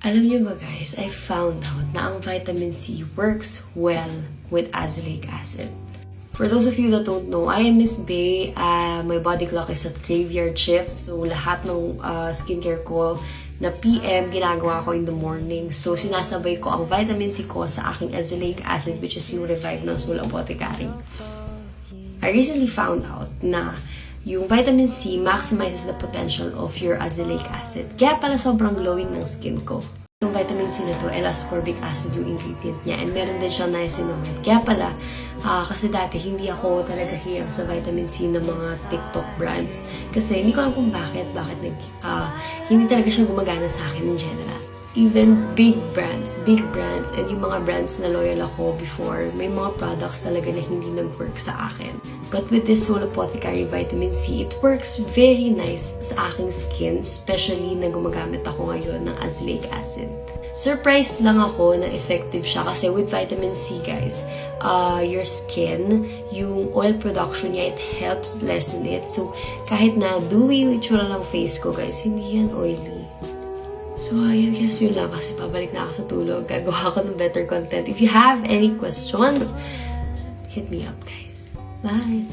Alam niyo ba guys, I found out na ang vitamin C works well with azelaic acid. For those of you that don't know, I am Miss Bay. My body clock is at graveyard shift. So, lahat ng skincare ko na PM, ginagawa ko in the morning. So, sinasabay ko ang vitamin C ko sa aking azelaic acid, which is yung Revive ng Soul Apothecary. I recently found out na yung vitamin C maximizes the potential of your azelaic acid. Kaya pala sobrang glowing ng skin ko. Yung vitamin C na to, L-ascorbic acid yung ingredient niya. And meron din siyang niacinamide. Kaya pala, kasi dati hindi ako talaga hiyang sa vitamin C ng mga TikTok brands. Kasi hindi ko alam kung bakit hindi talaga siya gumagana sa akin in general. Even big brands, and yung mga brands na loyal ako before, may mga products talaga na hindi nag-work sa akin. But with this Soul Apothecary Vitamin C, it works very nice sa aking skin, especially na gumagamit ako ngayon ng azelaic acid. Surprised lang ako na effective siya kasi with vitamin C, guys, your skin, yung oil production niya, it helps lessen it. So, kahit na dewy yung itsura ng face ko, guys, hindi yan oily. So, ayun, guys, yun lang kasi pabalik na ako sa tulog. Gagawa ako ng better content. If you have any questions, hit me up, guys. Bye!